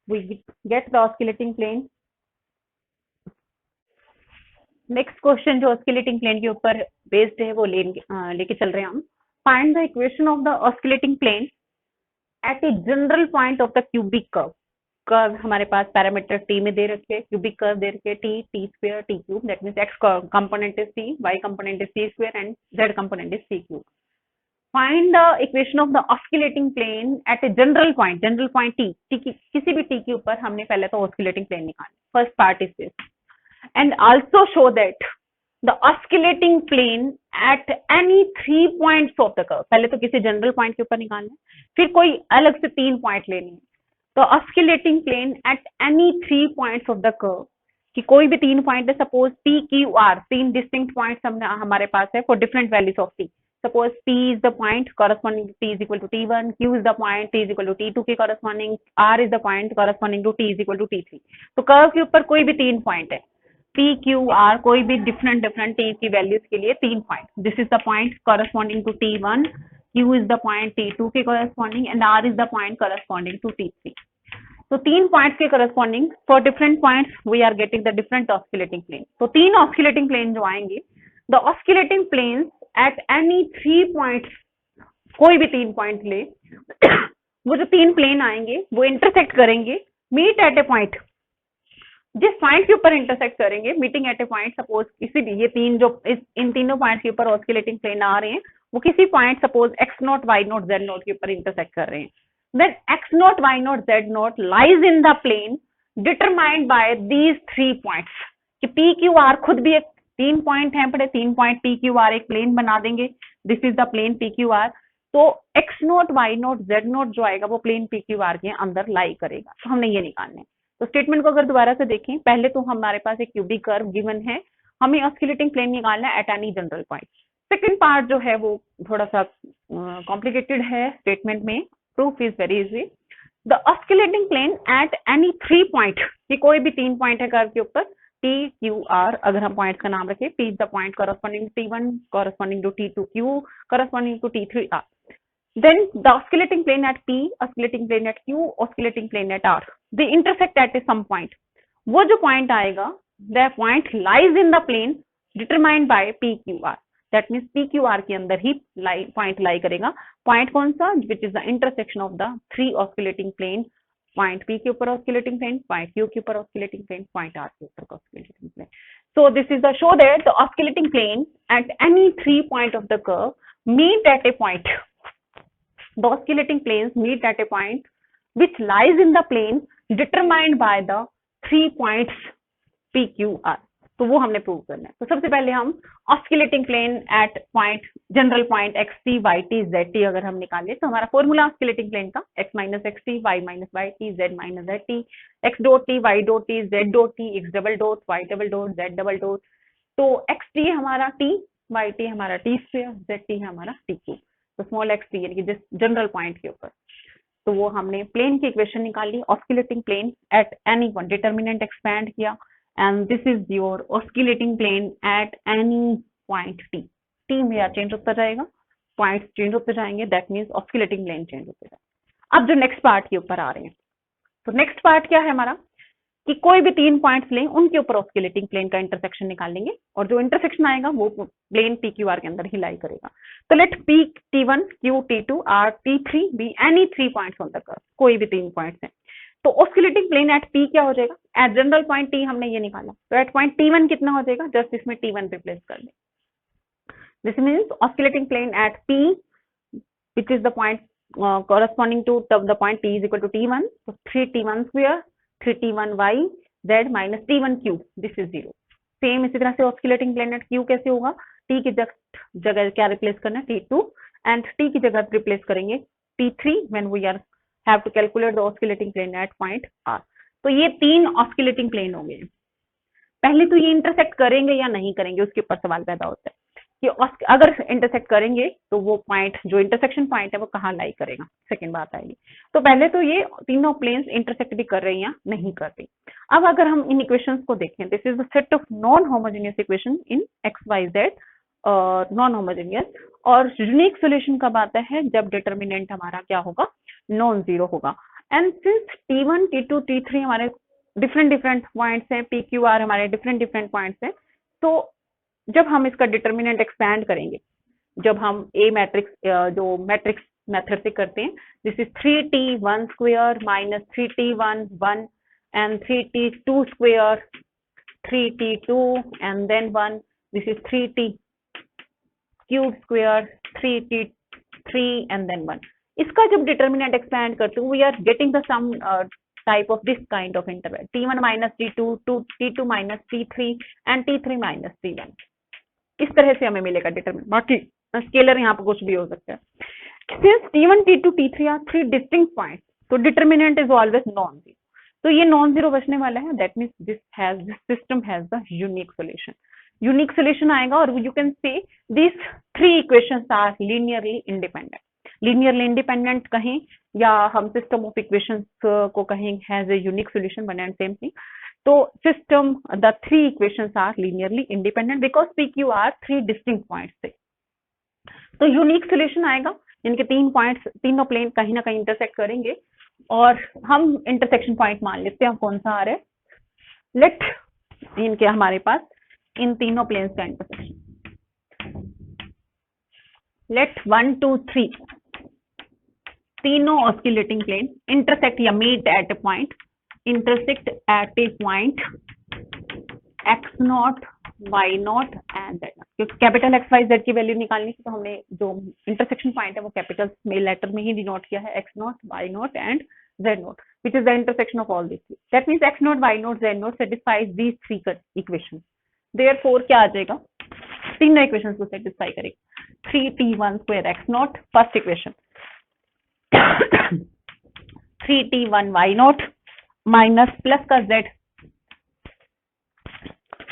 We get the oscillating plane. Next question जो oscillating plane के ऊपर based है वो लेके चल रहे हैं हम. Find the equation of the oscillating plane at a general point of the cubic curve. Curve हमारे पास पैरामीटर टी में दे रखे, क्यूबिक कर्व दे रखे T, T square, T cube. That means X component is T, Y component is C square and Z component is C cube. Find the equation of the oscillating plane at a general point T किसी भी T के ऊपर हमने पहले तो oscillating plane निकाला. First part is this. And also show that the oscillating plane at any 3 points of the curve. पहले तो किसी जनरल पॉइंट के ऊपर निकालना है, फिर कोई अलग से 3 पॉइंट लेने हैं. तो oscillating plane at any 3 points of the curve कि कोई भी 3 पॉइंट है. Suppose P Q R 3 distinct points हमारे पास है for different values of T. Suppose P is the point corresponding to T is equal to T1, Q is the point T is equal to T2 के corresponding, R is the point corresponding to T is equal to T3. तो curve के ऊपर कोई भी 3 point है, P Q R कोई भी different T की वैल्यूज के लिए 3 point. This is the point corresponding to T1, Q is the point T2 के corresponding and R is the point corresponding to T3. तो 3 पॉइंट्स के corresponding for different points we are getting the different oscillating plane. तो 3 oscillating plane जो आएंगे, the oscillating planes at any 3 points, कोई भी 3 point ले वो जो 3 प्लेन आएंगे वो इंटरसेक्ट करेंगे, मीट एट ए पॉइंट. जिस पॉइंट के ऊपर इंटरसेक्ट करेंगे meeting at a point, suppose किसी भी ये 3 जो इन तीनों पॉइंट्स के ऊपर ऑस्किलेटिंग प्लेन आ रहे हैं वो किसी point suppose x not y not z naught के ऊपर इंटरसेक्ट कर रहे हैं. Then x not y not z naught lies in the plane determined by these 3 points. कि p q r खुद भी एक 3 पॉइंट है, बड़े 3 पॉइंट p q r एक प्लेन बना देंगे. This is the plane p q r. तो x not y not z naught जो आएगा वो प्लेन p q r के अंदर लाई करेगा. तो हमने ये निकालना है. तो स्टेटमेंट को अगर दोबारा से देखें, पहले तो हमारे पास एक क्यूबिक कर्व गिवन है, हमें ऑस्किलेटिंग प्लेन निकालना है at any general point. Second part जो है वो थोड़ा सा कॉम्प्लिकेटेड है स्टेटमेंट में. Proof is very easy. The oscillating plane at any 3 point, कि कोई भी 3 पॉइंट है कर्व के ऊपर P Q R, अगर हम पॉइंट का नाम रखें, P is the point corresponding to T1, corresponding to T2 Q, corresponding to T3 R. Then the oscillating plane at P, oscillating plane at Q, oscillating plane at R, they intersect at some point. वो जो point आएगा, the point lies in the plane determined by P Q R. That means P Q R के अंदर ही point लाई करेगा. Point कौन सा? Which is the intersection of the 3 oscillating plane. Point P के ऊपर oscillating plane, पॉइंट Q के ऊपर oscillating plane, point R के ऊपर oscillating plane. So this is the show that the oscillating plane at any 3 point of the curve meet at a point. The oscillating planes meet at a point which lies in the plane determined by the 3 points P Q R. तो वो हमने prove करना है। तो सबसे पहले हम oscillating plane at point general point X T Y T Z T अगर हम निकालें तो हमारा फॉर्मूला ऑस्किलेटिंग प्लेन का X minus x T Y minus Y T Z minus Z T X dot T Y dot T Z dot T X double dot Y double dot Z double dot. तो X T हमारा T, Y T हमारा T square, Z T हमारा T cube. तो small x T यानी कि जिस general point के ऊपर, तो वो हमने प्लेन की इक्वेशन निकाली oscillating plane at any one, determinant expand किया and this is your oscillating plane at any point t. T में चेंज होता जाएगा, पॉइंट्स चेंज होते जाएंगे, that means oscillating plane change होते जाएगा। अब जो नेक्स्ट पार्ट के ऊपर आ रहे हैं, तो नेक्स्ट पार्ट क्या है हमारा कि कोई भी 3 पॉइंट्स लें, उनके ऊपर ऑस्किलेटिंग प्लेन का इंटरसेक्शन निकालेंगे और जो इंटरसेक्शन आएगा वो प्लेन पी क्यू आर के अंदर ही लाई करेगा। तो let P T1 Q T2 R T3 be any 3 points on the curve, कोई भी 3 पॉइंट्स हैं। तो ऑस्किलेटिंग प्लेन एट P क्या हो जाएगा, एट जनरल पॉइंट T हमने ये निकाला, तो एट पॉइंट T1 कितना हो जाएगा, जस्ट इसमें T1 रिप्लेस कर दें। This means oscillating plane at P which is the point corresponding to the point T is equal to T1, so 3T1 square 3T1y z minus T1 cube, this is 0। Same इसी तरह से oscillating plane eight Q कैसे होगा, T की जगह क्या replace करना है, T2 एंड T की जगह रिप्लेस करेंगे T3 when we are have to calculate the oscillating plane at point R। तो ये 3 ऑस्किलेटिंग प्लेन हो गए। पहले तो ये इंटरसेक्ट करेंगे या नहीं करेंगे उसके ऊपर सवाल पैदा होता है कि अगर इंटरसेक्ट करेंगे तो वो पॉइंट, जो इंटरसेक्शन पॉइंट है वो कहाँ लाई करेगा, सेकंड बात आएगी। तो पहले तो ये तीनों प्लेन्स इंटरसेक्ट भी कर रही हैं या नहीं कर रही। अब अगर हम इन इक्वेशंस को देखें, this is the set of non homogeneous equation in x Y z, non homogeneous, और यूनिक सोल्यूशन कब आता है, जब डिटर्मिनेंट हमारा क्या होगा, नॉन जीरो होगा। And since T1 T2 T3 हमारे डिफरेंट पॉइंट्स हैं, पी क्यू आर हमारे डिफरेंट पॉइंट्स हैं, तो जब हम इसका डिटर्मिनेंट एक्सपैंड करेंगे, जब हम ए मैट्रिक्स जो मैट्रिक्स मेथड से करते हैं, this is 3T1 square minus 3T1 1 and 3T2 square 3T2 and then 1, this is 3T cube square 3T3 and then 1। इसका जब डिटर्मिनेंट एक्सपैंड करते हैं, we are getting the sum type of this kind of interval, T1 minus T2 T2 minus T3 and T3 minus T1। इस तरह से हमें मिलेगा determinant. बाकी स्केलर यहाँ पर कुछ भी हो सकता है। Since T1 T2 T3 are 3 distinct points, तो determinant is always non zero, तो ये नॉन जीरो बचने वाला है, that means this system has the unique solution. Unique solution आएगा और you can say this 3 equations are linearly independent. Linearly independent कहें या हम सिस्टम ऑफ इक्वेशंस को कहें has a unique solution, one and same thing. तो system the 3 equations are linearly independent because P Q R 3 distinct points से। तो unique solution आएगा, इनके 3 पॉइंट्स, तीनों प्लेन कहीं ना कहीं इंटरसेक्ट करेंगे और हम इंटरसेक्शन पॉइंट मान लेते हैं कौन सा आ रहा है, लेट इनके हमारे पास इन तीनों प्लेन्स का इंटरसेक्शन, लेट 1 2 3 तीनों ऑस्किलेटिंग प्लेन इंटरसेक्ट या meet at a point, intersect at a point x not y not and z not. क्योंकि कैपिटल x y z की वैल्यू निकालनी थी, तो हमने जो इंटरसेक्शन पॉइंट है वो कैपिटल में लेटर में ही डिनोट किया है, x not y not and z not, which is the intersection of all this three. That means x not y not z not satisfies these 3 equations. Therefore क्या आ जाएगा, तीनों equations को satisfy करेगा। 3T1 square x not first equation, 3T1 y not minus plus का z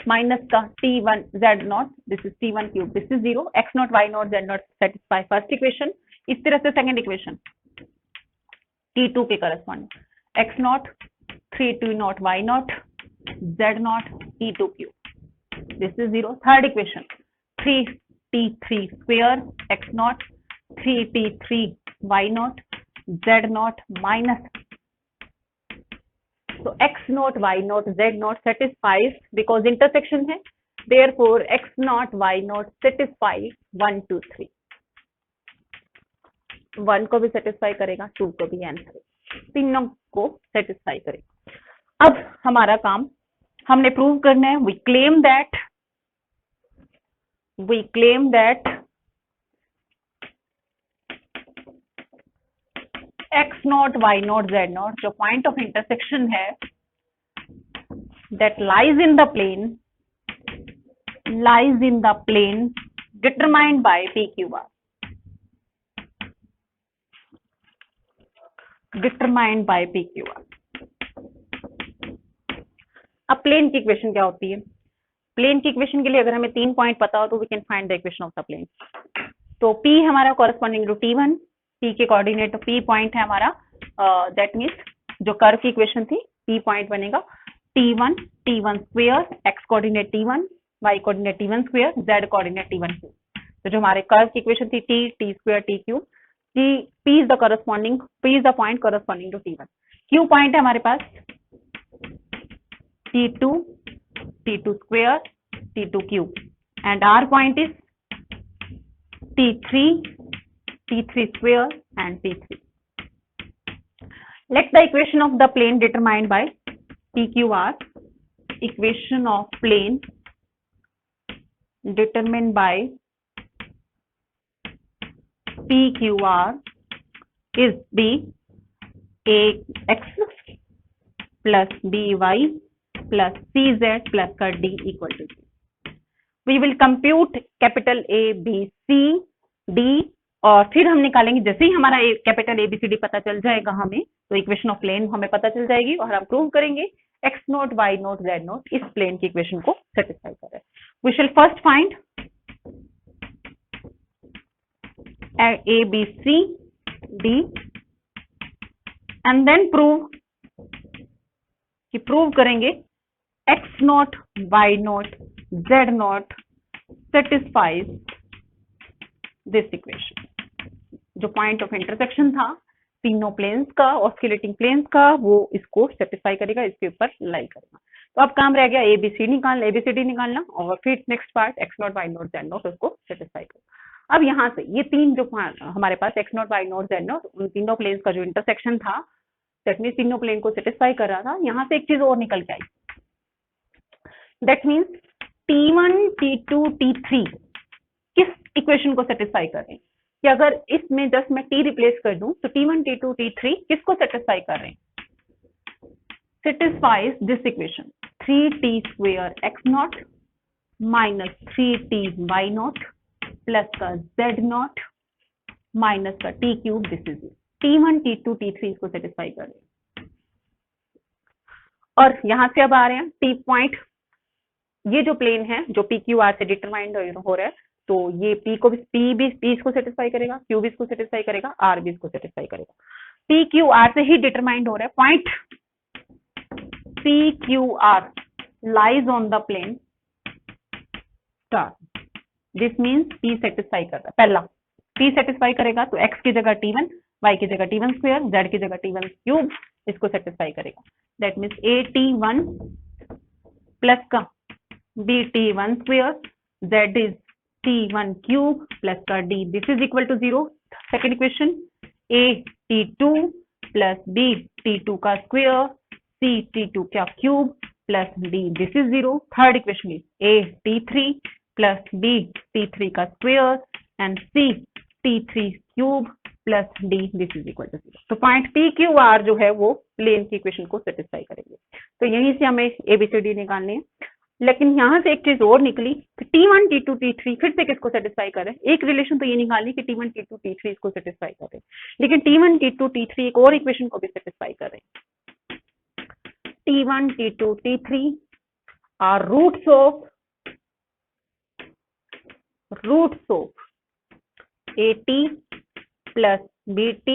minus का T1 z not, this is T1 cube, this is 0, x not y not z not satisfy first equation. इस तरह से second equation T2 के corresponding, x not 3T not y not z not T2 cube, this is 0। Third equation 3T3 square x not 3T3 y not z naught minus, so x not y not z not satisfies because intersection है, therefore x not y not satisfies 1 2 3, 1 को भी satisfy करेगा, 2 को भी and 3, तीनों को satisfy करेगा। अब हमारा काम हमने प्रूव करना है, we claim that x not y not z naught जो पॉइंट ऑफ इंटरसेक्शन है, that lies in the plane lies in the plane determined by PQR. Determined by PQR. अब प्लेन की इक्वेशन क्या होती है? प्लेन की इक्वेशन के लिए अगर हमें 3 पॉइंट पता हो तो we can find the equation of the plane. तो P हमारा कॉरेस्पॉन्डिंग टू T1, P के कोऑर्डिनेट P पॉइंट है हमारा, दैट मीन्स जो कर्व की इक्वेशन थी P पॉइंट बनेगा T1 square, x coordinate T1, y coordinate T1 square, z coordinate T1 cube. तो जो हमारे कर्व की इक्वेशन थी T square T cube, P is the point corresponding to T1। Q point है हमारे पास T2 square, T2 cube, and R point is T3 square and T3. Let the equation of the plane determined by PQR, equation of plane determined by PQR is be AX plus BY plus CZ plus का D equal to 0. We will compute capital A, B, C, D और फिर हम निकालेंगे, जैसे ही हमारा capital ABCD पता चल जाएगा हमें, तो इक्वेशन ऑफ प्लेन हमें पता चल जाएगी और हम प्रूव करेंगे x note, y note, z note इस प्लेन की इक्वेशन को सेटिस्फाई कर रहा है। We shall first find A, B, C, D and then prove करेंगे x not, y not, z not satisfies this equation। जो पॉइंट ऑफ इंटरसेक्शन था तीनों प्लेन्स का, ऑस्किलेटिंग प्लेन्स का, वो इसको सेटिस्फाई करेगा, इसके ऊपर लाई करेगा। तो अब काम रह गया ABCD निकालना और फिर next part x not, y not, z not उसको सेटिस्फाई करेगा। अब यहाँ से ये तीन जो हमारे पास x not, y not, z not, उन तीनों प्लेन्स का जो इंटरसेक्शन था, दैट मीन्स तीनों प्लेन को सेटिस्फाई कर रहा था। यहाँ से एक चीज और निकल के आई, that means T1, T2, T3 किस इक्वेशन को सेटिस्फाई कर रहे हैं? कि अगर इसमें जस्ट मैं T रिप्लेस कर दूं तो T1, T2, T3 किसको सेटिस्फाई कर रहे हैं? Satisfies this equation 3t square x not minus 3t y not plus का z नॉट माइनस का t cube, this is T1, T2, T3 इसको सेटिस्फाई कर रहे हैं। और यहां से अब आ रहे हैं T पॉइंट, ये जो प्लेन है जो PQR से डिटरमाइंड हो रहा है, तो ये P भी इसको सेटिस्फाई करेगा, Q भी इसको सेटिस्फाई करेगा, R भी इसको सेटिस्फाई करेगा। PQR से ही डिटरमाइंड हो रहा है, point PQR lies on the plane star, this means P satisfy कर रहा है। पहला P सेटिस्फाई करेगा तो x की जगह T1, y की जगह T1 स्क्वायर, z की जगह T1 क्यूब इसको सेटिस्फाई करेगा। दैट मीन्स AT1 प्लस का BT1 square, z is T1 cube plus का D, this is equal to 0। Second equation AT2 plus BT2 का स्क्वायर, CT2 का cube plus D, this is 0। Third equation is AT3 plus BT3 का square and CT3 cube plus D, this is equal to 0। तो point PQR जो है वो plane की equation को satisfy करेंगे। तो यहीं से हमें ABCD निकालने हैं। लेकिन यहाँ से एक चीज और निकली कि T1, T2, T3 फिर से किसको सेटिस्फाई कर रहे हैं? एक रिलेशन तो ये निकाली कि T1, T2, T3 इसको सेटिस्फाई कर रहे हैं, लेकिन T1, T2, T3 एक और इक्वेशन को भी सेटिस्फाई कर रहे हैं। T1, T2, T3 are roots of AT plus BT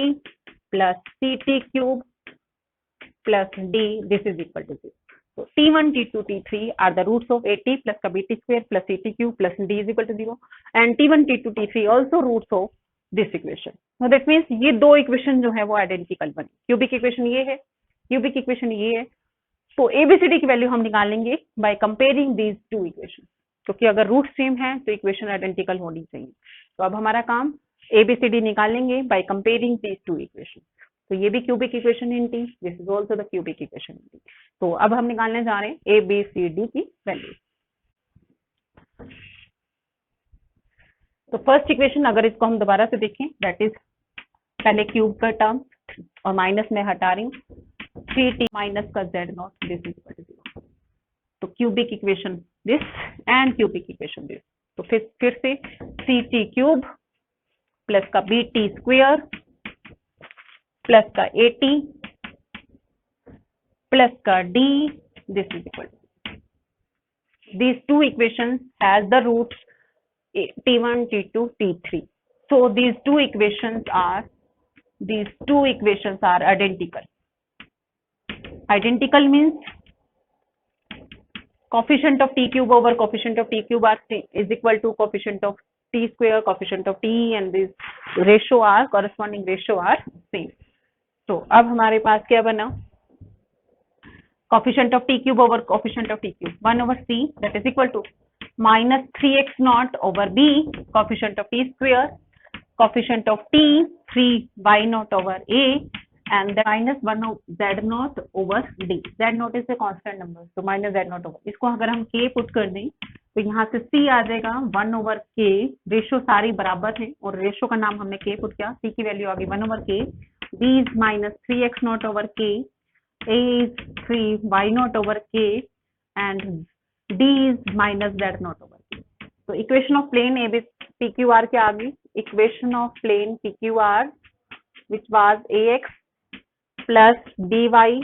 plus CT cube plus D, this is equal to 0। So T1, T2, T3 are the roots of AT plus का BT square plus CT cube plus D is equal to 0 and T1, T2, T3 also roots of this equation. So that means ये दो equation जो है वो identical बनी। Cubic equation ये है, cubic equation ये है। तो ABCD की वैल्यू हम निकालेंगे by comparing these two equation, क्योंकि अगर रूट सेम है तो इक्वेशन आइडेंटिकल होनी चाहिए। तो अब हमारा काम ABCD निकालेंगे by comparing these two equation. तो ये भी cubic equation in T, this is also the cubic equation in T। तो अब हम निकालने जा रहे हैं ABCD की वैल्यू। तो फर्स्ट इक्वेशन अगर इसको हम दोबारा से देखें, दैट इज पहले क्यूब का टर्म और माइनस में हटा रही हूँ 3t माइनस का z not, this is equal to 0। तो cubic equation this and cubic equation this. तो फिर से सी टी क्यूब प्लस का बी टी स्क्वेयर प्लस का ए टी प्लस का D, this is equal to, these two equations has the roots t1 t2 t3, so these two equations are identical means coefficient of t cube over coefficient of t cube is equal to coefficient of t square, coefficient of t, and this corresponding ratio are same. तो अब हमारे पास क्या बना, coefficient of t cube over coefficient of t cube 1 over c, that is equal to minus 3x naught over b, coefficient of t square, coefficient of t 3y naught over a, and then minus 1 of z naught over d. z naught is a constant number, so minus z naught over, इसको अगर हम k put कर दें तो यहाँ से c आ जाएगा 1 over k, ratio सारी बराबर है और रेशो का नाम हमने k पुट किया, c की वैल्यू आ गई 1 over k, b is minus 3x naught over k, a is 3y naught over k, and d is minus z naught over k. तो equation of plane A B P Q R क्या आ गई, equation of plane P Q R which was a x plus b y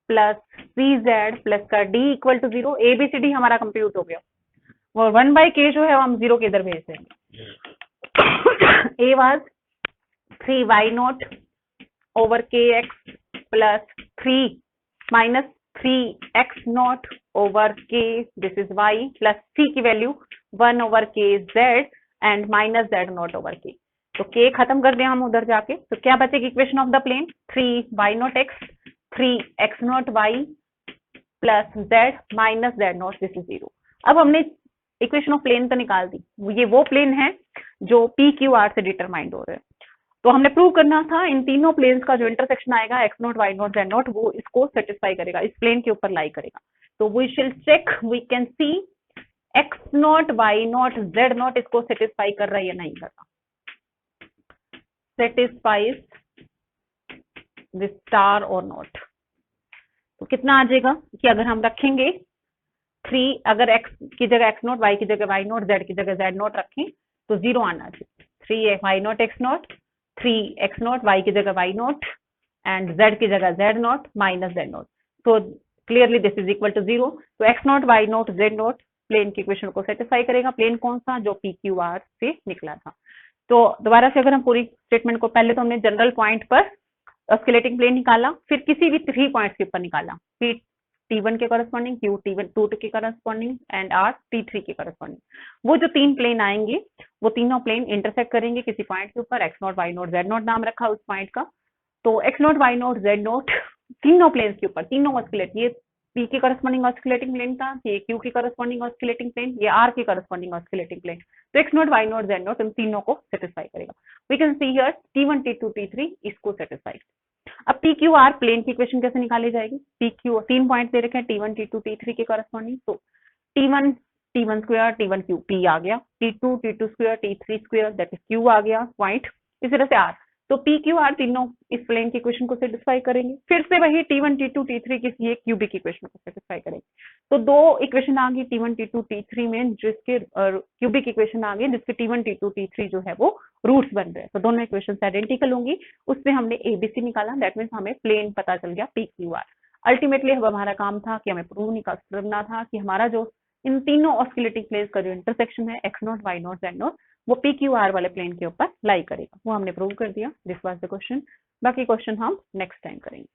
plus c z plus का d equal to 0, a b c d हमारा compute हो गया, और 1/k जो है हम 0 के इधर भेज देंगे। ए was 3y naught over kx plus 3 minus 3x naught over k, this is y, plus c की value 1 over k z and minus z naught over k। तो k खत्म कर दिया हम उधर जाके, तो क्या बचेगी equation of the plane 3y naught x 3x naught y plus z minus z naught, this is 0। अब हमने इक्वेशन ऑफ प्लेन तो निकाल दी, ये वो प्लेन है जो पी क्यू आर से डिटरमाइंड हो रहे हैं, तो हमने प्रूव करना था इन तीनों प्लेन्स का जो इंटरसेक्शन आएगा x not y not z not वो इसको सेटिस्फाई करेगा, इस प्लेन के ऊपर लाई करेगा। तो we shall check, we can see x not y not z not इसको सेटिस्फाई कर रहा है या नहीं कर रहा, सेटिस्फाइज दिस स्टार और नॉट। तो कितना आ जाएगा कि अगर हम रखेंगे 3, अगर x की जगह x नॉट, y की जगह y नॉट, z की जगह z नॉट रखें तो 0 आना चाहिए, 3 y not x not, 3x not, y की जगह y नॉट एंड z की जगह z naught minus z naught, तो clearly this is equal to 0। तो x not y not z naught plane की इक्वेशन को सेटिस्फाई करेगा, प्लेन कौन सा, जो पी क्यू आर से निकला था। तो दोबारा से अगर हम पूरी स्टेटमेंट को, पहले तो हमने जनरल पॉइंट पर ऑस्किलेटिंग प्लेन निकाला, फिर किसी भी 3 पॉइंट्स के ऊपर निकाला, p T1 के करस्पॉन्डिंग, Q T2 के करस्पॉन्डिंग एंड R T3 के करस्पॉन्डिंग, वो जो 3 प्लेन आएंगे वो तीनों प्लेन इंटरसेक्ट करेंगे किसी पॉइंट के ऊपर, x not y not z not नाम रखा उस पॉइंट का। तो x not y not z not तीनों प्लेन्स के ऊपर, तीनों ऑस्किलेट, ये P के करस्पॉन्डिंग ऑस्किलेटिंग प्लेन था, ये Q के करस्पॉन्डिंग ऑस्किलेटिंग प्लेन, ये R के करस्पॉन्डिंग ऑस्किलेटिंग प्लेन, तो x not y not z not in तीनों को सेटिस्फाई करेगा। We can see here T1 T2 T3 इसको सेटिस्फाई। अब पी क्यू आर प्लेन की इक्वेशन कैसे निकाली जाएगी, पी क्यू 3 पॉइंट दे रखे हैं T1 T2 T3 के करस्पॉन्डिंग, तो T1 square T1 Q P आ गया, T2 square T3 square that is Q आ गया पॉइंट, इस तरह से R। तो पी क्यू आर तीनों इस प्लेन की इक्वेशन को सेटिस्फाई करेंगे, फिर से वही T1 T2 T3 किसी एक क्यूबिक इक्वेशन को सेटिस्फाई करेंगे। तो 2 इक्वेशन आ गई T1 T2 T3 में, जिसके क्यूबिक इक्वेशन आ गई जिसके T1 T2 T3 जो है वो रूट्स बन रहे हैं, तो दोनों इक्वेशन आइडेंटिकल होंगी, उससे हमने एबीसी निकाला, दैट मीन्स हमें प्लेन पता चल गया पी क्यू आर। अल्टीमेटली अब हमारा काम था कि हमें प्रूव करना था कि हमारा जो इन तीनों ऑस्किलेटिंग प्लेन्स का जो इंटरसेक्शन है x not y not z not वो पी क्यू आर वाले प्लेन के ऊपर लाई करेगा, वो हमने प्रूव कर दिया। दिस वाज द क्वेश्चन, बाकी क्वेश्चन हम नेक्स्ट टाइम करेंगे।